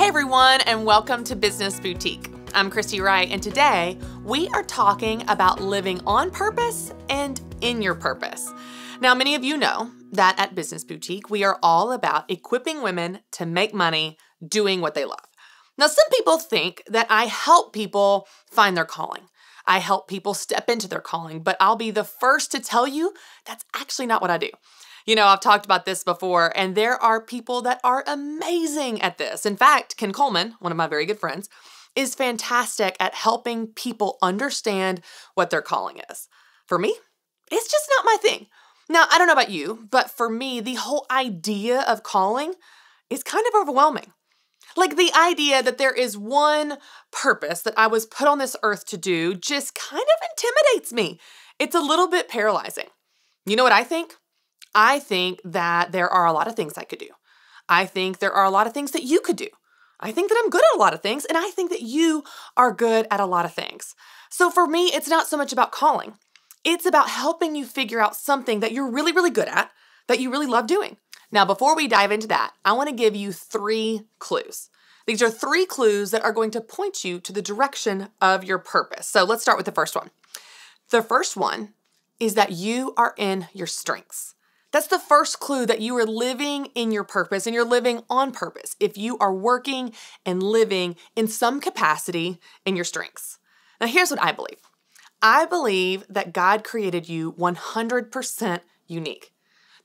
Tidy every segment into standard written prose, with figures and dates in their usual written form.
Hey everyone, and welcome to Business Boutique. I'm Christy Wright, and today we are talking about living on purpose and in your purpose. Now, many of you know that at Business Boutique, we are all about equipping women to make money doing what they love. Now, some people think that I help people find their calling. I help people step into their calling, but I'll be the first to tell you that's actually not what I do. You know, I've talked about this before, and there are people that are amazing at this. In fact, Ken Coleman, one of my very good friends, is fantastic at helping people understand what their calling is. For me, it's just not my thing. Now, I don't know about you, but for me, the whole idea of calling is kind of overwhelming. Like the idea that there is one purpose that I was put on this earth to do just kind of intimidates me. It's a little bit paralyzing. You know what I think? I think that there are a lot of things I could do. I think there are a lot of things that you could do. I think that I'm good at a lot of things, and I think that you are good at a lot of things. So for me, it's not so much about calling. It's about helping you figure out something that you're really, really good at, that you really love doing. Now, before we dive into that, I want to give you 3 clues. These are 3 clues that are going to point you to the direction of your purpose. So let's start with the first one. The first one is that you are in your strengths. That's the first clue that you are living in your purpose and you're living on purpose if you are working and living in some capacity in your strengths. Now, here's what I believe. I believe that God created you 100% unique.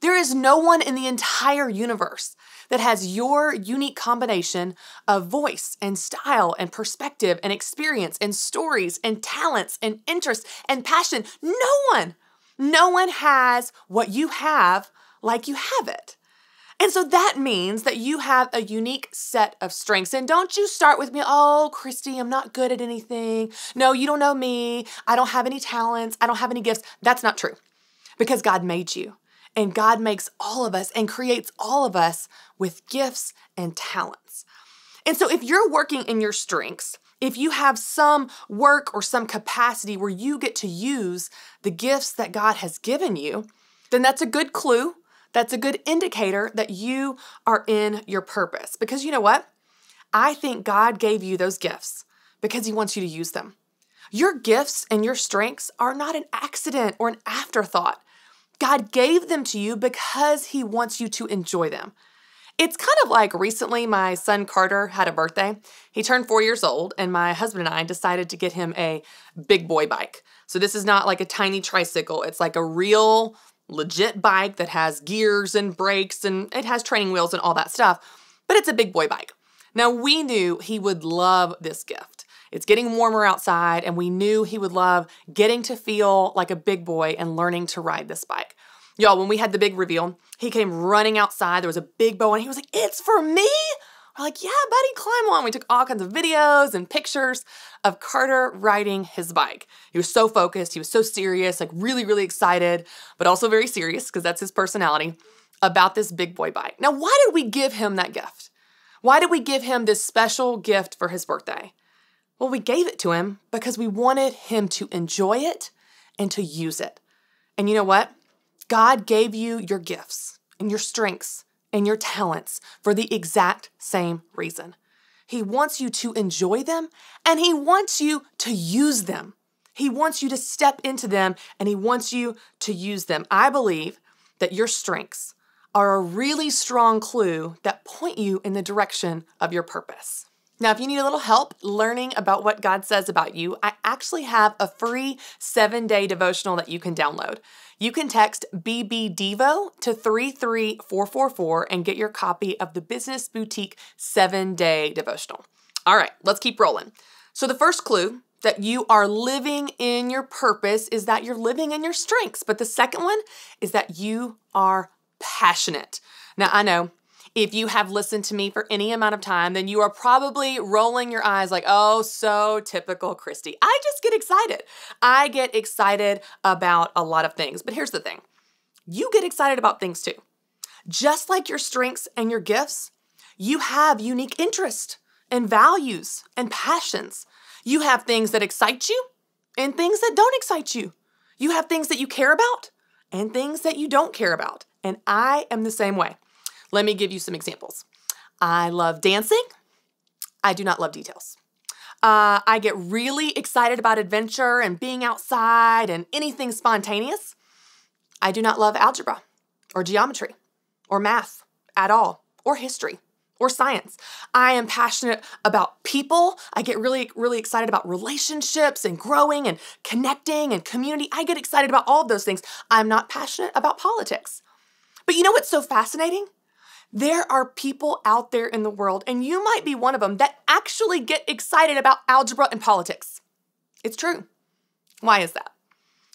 There is no one in the entire universe that has your unique combination of voice and style and perspective and experience and stories and talents and interests and passion. No one has what you have like you have it. And so that means that you have a unique set of strengths. And don't you start with me, oh, Christy, I'm not good at anything. No, you don't know me. I don't have any talents. I don't have any gifts. That's not true because God made you. And God makes all of us and creates all of us with gifts and talents. And so if you're working in your strengths, if you have some work or some capacity where you get to use the gifts that God has given you, then that's a good clue. That's a good indicator that you are in your purpose. Because you know what? I think God gave you those gifts because He wants you to use them. Your gifts and your strengths are not an accident or an afterthought. God gave them to you because He wants you to enjoy them. It's kind of like recently my son Carter had a birthday. He turned 4 years old and my husband and I decided to get him a big boy bike. So this is not like a tiny tricycle. It's like a real legit bike that has gears and brakes and it has training wheels and all that stuff, but it's a big boy bike. Now we knew he would love this gift. It's getting warmer outside and we knew he would love getting to feel like a big boy and learning to ride this bike. Y'all, when we had the big reveal, he came running outside. There was a big bow and he was like, "It's for me?" We're like, "Yeah, buddy, climb on." We took all kinds of videos and pictures of Carter riding his bike. He was so focused. He was so serious, like really, really excited, but also very serious because that's his personality about this big boy bike. Now, why did we give him that gift? Why did we give him this special gift for his birthday? Well, we gave it to him because we wanted him to enjoy it and to use it. And you know what? God gave you your gifts and your strengths and your talents for the exact same reason. He wants you to enjoy them and He wants you to use them. He wants you to step into them and He wants you to use them. I believe that your strengths are a really strong clue that point you in the direction of your purpose. Now, if you need a little help learning about what God says about you, I actually have a free 7-day devotional that you can download. You can text BBDEVO to 33444 and get your copy of the Business Boutique 7-day devotional. All right, let's keep rolling. So the first clue that you are living in your purpose is that you're living in your strengths. But the second one is that you are passionate. Now, I know if you have listened to me for any amount of time, then you are probably rolling your eyes like, "Oh, so typical Christy." I just get excited. I get excited about a lot of things. But here's the thing. You get excited about things too. Just like your strengths and your gifts, you have unique interests and values and passions. You have things that excite you and things that don't excite you. You have things that you care about and things that you don't care about. And I am the same way. Let me give you some examples. I love dancing. I do not love details. I get really excited about adventure and being outside and anything spontaneous. I do not love algebra or geometry or math at all, or history or science. I am passionate about people. I get really, really excited about relationships and growing and connecting and community. I get excited about all of those things. I'm not passionate about politics. But you know what's so fascinating? There are people out there in the world, and you might be one of them, that actually get excited about algebra and politics. It's true. Why is that?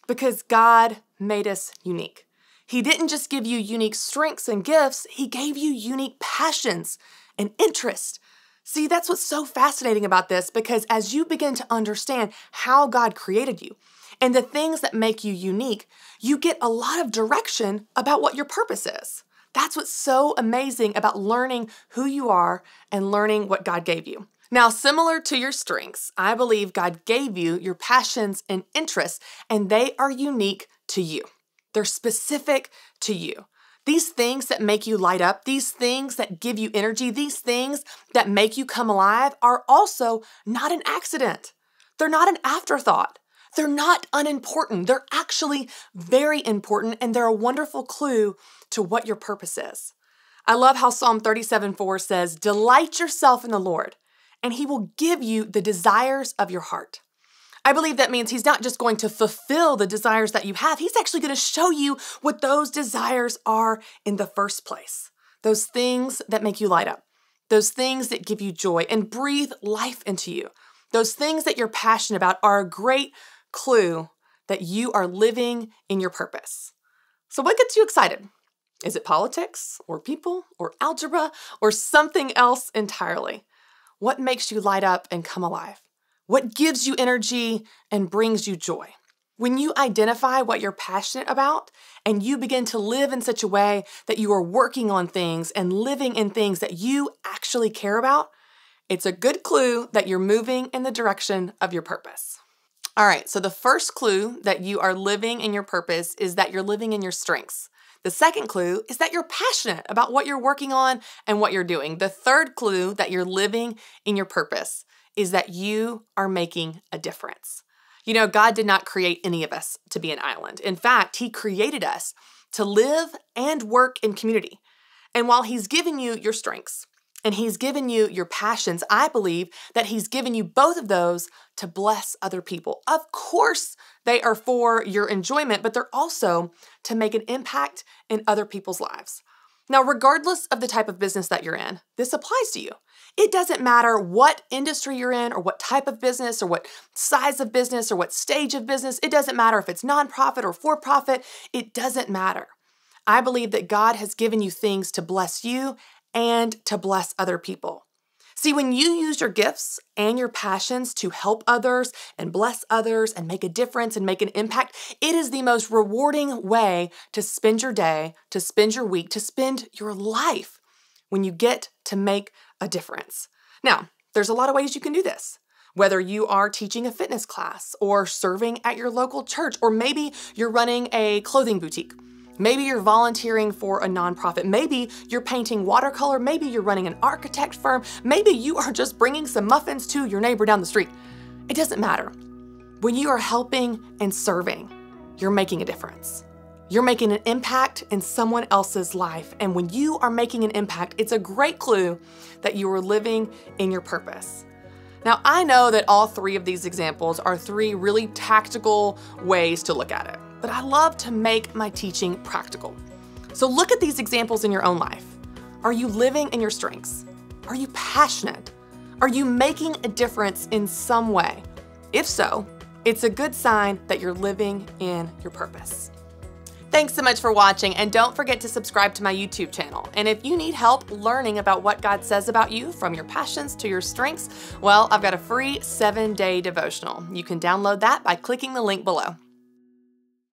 Because God made us unique. He didn't just give you unique strengths and gifts, He gave you unique passions and interests. See, that's what's so fascinating about this, because as you begin to understand how God created you and the things that make you unique, you get a lot of direction about what your purpose is. That's what's so amazing about learning who you are and learning what God gave you. Now, similar to your strengths, I believe God gave you your passions and interests, and they are unique to you. They're specific to you. These things that make you light up, these things that give you energy, these things that make you come alive are also not an accident. They're not an afterthought. They're not unimportant. They're actually very important, and they're a wonderful clue to what your purpose is. I love how Psalm 37:4 says, "Delight yourself in the Lord, and He will give you the desires of your heart." I believe that means He's not just going to fulfill the desires that you have. He's actually going to show you what those desires are in the first place. Those things that make you light up. Those things that give you joy and breathe life into you. Those things that you're passionate about are a great clue that you are living in your purpose. So what gets you excited? Is it politics or people or algebra or something else entirely? What makes you light up and come alive? What gives you energy and brings you joy? When you identify what you're passionate about and you begin to live in such a way that you are working on things and living in things that you actually care about, it's a good clue that you're moving in the direction of your purpose. All right, so the first clue that you are living in your purpose is that you're living in your strengths. The second clue is that you're passionate about what you're working on and what you're doing. The third clue that you're living in your purpose is that you are making a difference. You know, God did not create any of us to be an island. In fact, He created us to live and work in community. And while He's given you your strengths and He's given you your passions, I believe that He's given you both of those to bless other people. Of course, they are for your enjoyment, but they're also to make an impact in other people's lives. Now, regardless of the type of business that you're in, this applies to you. It doesn't matter what industry you're in or what type of business or what size of business or what stage of business. It doesn't matter if it's nonprofit or for-profit. It doesn't matter. I believe that God has given you things to bless you and to bless other people. See, when you use your gifts and your passions to help others and bless others and make a difference and make an impact, it is the most rewarding way to spend your day, to spend your week, to spend your life when you get to make a difference. Now, there's a lot of ways you can do this. Whether you are teaching a fitness class or serving at your local church, or maybe you're running a clothing boutique. Maybe you're volunteering for a nonprofit. Maybe you're painting watercolor. Maybe you're running an architect firm. Maybe you are just bringing some muffins to your neighbor down the street. It doesn't matter. When you are helping and serving, you're making a difference. You're making an impact in someone else's life. And when you are making an impact, it's a great clue that you are living in your purpose. Now, I know that all three of these examples are three really tactical ways to look at it, but I love to make my teaching practical. So look at these examples in your own life. Are you living in your strengths? Are you passionate? Are you making a difference in some way? If so, it's a good sign that you're living in your purpose. Thanks so much for watching, and don't forget to subscribe to my YouTube channel. And if you need help learning about what God says about you, from your passions to your strengths, well, I've got a free 7-day devotional. You can download that by clicking the link below.